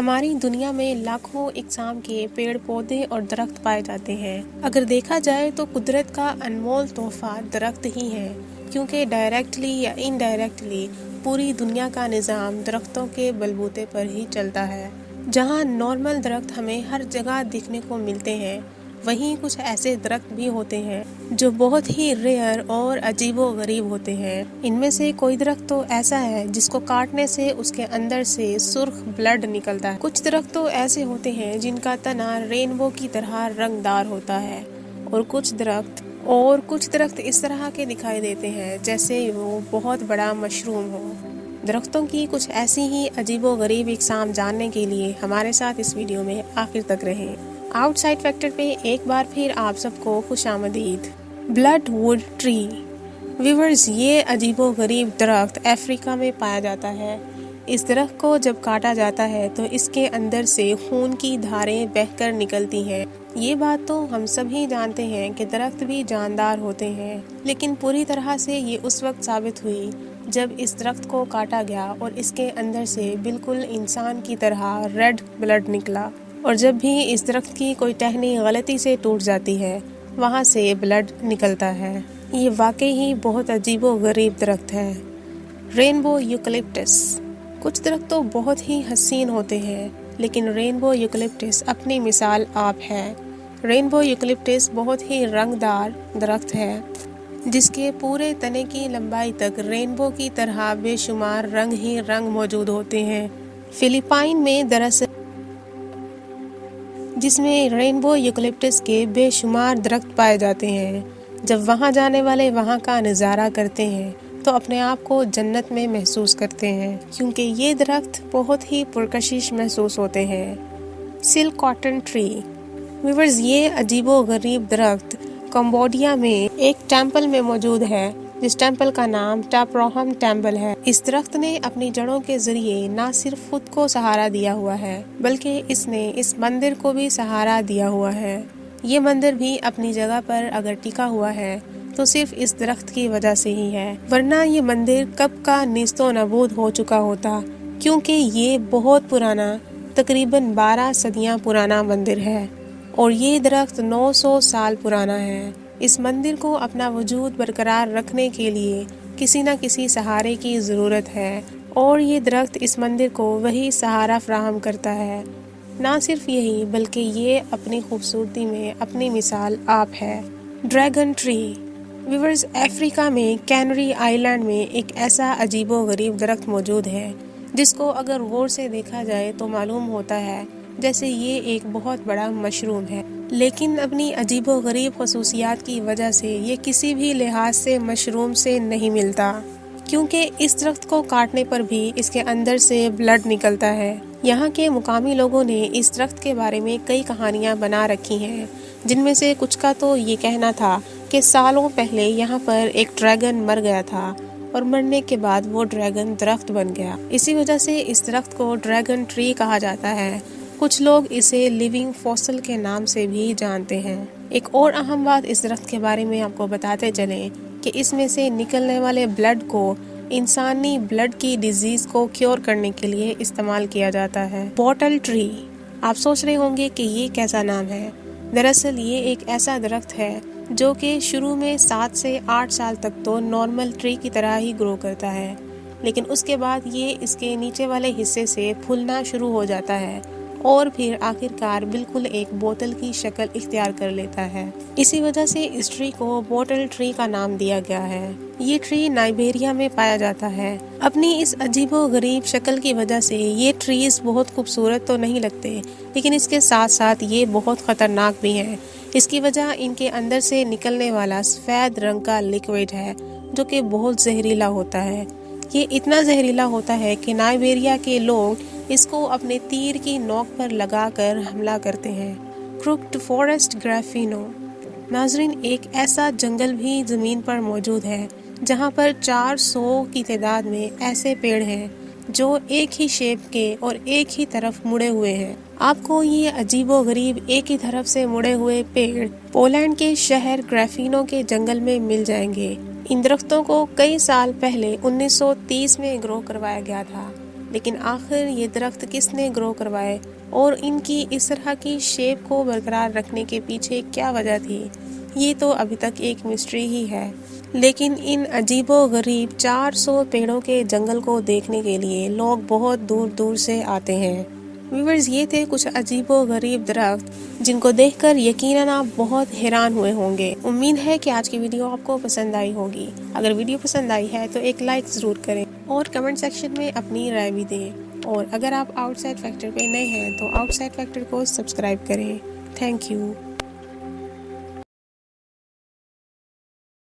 ہماری دنیا میں لاکھوں اقسام کے پیڑ پودے اور درخت پائے جاتے ہیں۔ اگر دیکھا جائے تو قدرت کا انمول تحفہ درخت ہی ہے، کیونکہ ڈائریکٹلی یا انڈائریکٹلی پوری دنیا کا نظام درختوں کے بلبوتے پر ہی چلتا ہے۔ جہاں نارمل درخت ہمیں ہر جگہ دیکھنے کو ملتے ہیں، وہیں کچھ ایسے درخت بھی ہوتے ہیں جو بہت ہی ریئر اور عجیب و غریب ہوتے ہیں۔ ان میں سے کوئی درخت تو ایسا ہے جس کو کاٹنے سے اس کے اندر سے سرخ بلڈ نکلتا ہے۔ کچھ درخت تو ایسے ہوتے ہیں جن کا تنا رینبو کی طرح رنگ دار ہوتا ہے، اور کچھ درخت اس طرح کے دکھائی دیتے ہیں جیسے وہ بہت بڑا مشروم ہو۔ درختوں کی کچھ ایسی ہی عجیب و غریب اقسام جاننے کے لیے ہمارے ساتھ اس ویڈیو میں آخر تک رہیں۔ آؤٹ سائڈ فیکٹر پہ ایک بار پھر آپ سب کو خوش آمدید۔ بلڈ ووڈ ٹری ویورز، یہ عجیب و غریب درخت افریقہ میں پایا جاتا ہے۔ اس درخت کو جب کاٹا جاتا ہے تو اس کے اندر سے خون کی دھاریں بہہ کر نکلتی ہیں۔ یہ بات تو ہم سب ہی جانتے ہیں کہ درخت بھی جاندار ہوتے ہیں، لیکن پوری طرح سے یہ اس وقت ثابت ہوئی جب اس درخت کو کاٹا گیا اور اس کے اندر سے بالکل انسان کی طرح ریڈ بلڈ نکلا، اور جب بھی اس درخت کی کوئی ٹہنی غلطی سے ٹوٹ جاتی ہے وہاں سے بلڈ نکلتا ہے۔ یہ واقعی ہی بہت عجیب و غریب درخت ہے۔ رینبو یوکلپٹس، کچھ درخت تو بہت ہی حسین ہوتے ہیں، لیکن رینبو یوکلپٹس اپنی مثال آپ ہے۔ رینبو یوکلپٹس بہت ہی رنگ دار درخت ہے، جس کے پورے تنے کی لمبائی تک رینبو کی طرح بے شمار رنگ ہی رنگ موجود ہوتے ہیں۔ فلپائن میں دراصل جس میں رینبو یوکلپٹس کے بے شمار درخت پائے جاتے ہیں۔ جب وہاں جانے والے وہاں کا نظارہ کرتے ہیں تو اپنے آپ کو جنت میں محسوس کرتے ہیں، کیونکہ یہ درخت بہت ہی پرکشش محسوس ہوتے ہیں۔ سلک کاٹن ٹری ویورز، یہ عجیب و غریب درخت کمبوڈیا میں ایک ٹیمپل میں موجود ہے، جس ٹیمپل کا نام ٹاپروہم ٹیمپل ہے۔ اس درخت نے اپنی جڑوں کے ذریعے نہ صرف خود کو سہارا دیا ہوا ہے، بلکہ اس نے اس مندر کو بھی سہارا دیا ہوا ہے۔ یہ مندر بھی اپنی جگہ پر اگر ٹکا ہوا ہے تو صرف اس درخت کی وجہ سے ہی ہے، ورنہ یہ مندر کب کا نیست و نابود ہو چکا ہوتا، کیونکہ یہ بہت پرانا، تقریباً 12 صدیاں پرانا مندر ہے، اور یہ درخت 900 سال پرانا ہے۔ اس مندر کو اپنا وجود برقرار رکھنے کے لیے کسی نہ کسی سہارے کی ضرورت ہے، اور یہ درخت اس مندر کو وہی سہارا فراہم کرتا ہے۔ نہ صرف یہی، بلکہ یہ اپنی خوبصورتی میں اپنی مثال آپ ہے۔ ڈریگن ٹری ویورز، افریقہ میں کینری آئی لینڈ میں ایک ایسا عجیب و غریب درخت موجود ہے جس کو اگر غور سے دیکھا جائے تو معلوم ہوتا ہے جیسے یہ ایک بہت بڑا مشروم ہے، لیکن اپنی عجیب و غریب خصوصیات کی وجہ سے یہ کسی بھی لحاظ سے مشروم سے نہیں ملتا، کیونکہ اس درخت کو کاٹنے پر بھی اس کے اندر سے بلڈ نکلتا ہے۔ یہاں کے مقامی لوگوں نے اس درخت کے بارے میں کئی کہانیاں بنا رکھی ہیں، جن میں سے کچھ کا تو یہ کہنا تھا کہ سالوں پہلے یہاں پر ایک ڈریگن مر گیا تھا، اور مرنے کے بعد وہ ڈریگن درخت بن گیا۔ اسی وجہ سے اس درخت کو ڈریگن ٹری کہا جاتا ہے۔ کچھ لوگ اسے لیونگ فوسل کے نام سے بھی جانتے ہیں۔ ایک اور اہم بات اس درخت کے بارے میں آپ کو بتاتے چلیں کہ اس میں سے نکلنے والے بلڈ کو انسانی بلڈ کی ڈیزیز کو کیور کرنے کے لیے استعمال کیا جاتا ہے۔ بوٹل ٹری، آپ سوچ رہے ہوں گے کہ یہ کیسا نام ہے۔ دراصل یہ ایک ایسا درخت ہے جو کہ شروع میں 7 سے 8 سال تک تو نارمل ٹری کی طرح ہی گرو کرتا ہے، لیکن اس کے بعد یہ اس کے نیچے والے حصے سے پھولنا شروع ہو جاتا ہے، اور پھر آخر کار بالکل ایک بوتل کی شکل اختیار کر لیتا ہے۔ اسی وجہ سے اس ٹری کو بوٹل ٹری کا نام دیا گیا ہے۔ یہ ٹری نائبیریا میں پایا جاتا ہے۔ اپنی اس عجیب و غریب شکل کی وجہ سے یہ ٹریز بہت خوبصورت تو نہیں لگتے، لیکن اس کے ساتھ ساتھ یہ بہت خطرناک بھی ہیں۔ اس کی وجہ ان کے اندر سے نکلنے والا سفید رنگ کا لیکوئڈ ہے، جو کہ بہت زہریلا ہوتا ہے۔ یہ اتنا زہریلا ہوتا ہے کہ نائبیریا کے لوگ اس کو اپنے تیر کی نوک پر لگا کر حملہ کرتے ہیں۔ کروکڈ فارسٹ گرافینو، ناظرین، ایک ایسا جنگل بھی زمین پر موجود ہے جہاں پر 400 کی تعداد میں ایسے پیڑ ہیں جو ایک ہی شیپ کے اور ایک ہی طرف مڑے ہوئے ہیں۔ آپ کو یہ عجیب و غریب ایک ہی طرف سے مڑے ہوئے پیڑ پولینڈ کے شہر گرافینو کے جنگل میں مل جائیں گے۔ ان درختوں کو کئی سال پہلے 1930 میں گرو کروایا گیا تھا، لیکن آخر یہ درخت کس نے گرو کروائے اور ان کی اس طرح کی شیپ کو برقرار رکھنے کے پیچھے کیا وجہ تھی، یہ تو ابھی تک ایک مسٹری ہی ہے۔ لیکن ان عجیب و غریب 400 پیڑوں کے جنگل کو دیکھنے کے لیے لوگ بہت دور دور سے آتے ہیں۔ ویورز، یہ تھے کچھ عجیب و غریب درخت جن کو دیکھ کر یقیناً آپ بہت حیران ہوئے ہوں گے۔ امید ہے کہ آج کی ویڈیو آپ کو پسند آئی ہوگی۔ اگر ویڈیو پسند آئی ہے تو ایک لائک ضرور کریں اور کمنٹ سیکشن میں اپنی رائے بھی دیں، اور اگر آپ آؤٹ سائڈ فیکٹر پہ نئے ہیں تو آؤٹ سائڈ فیکٹر کو سبسکرائب کریں۔ Thank you.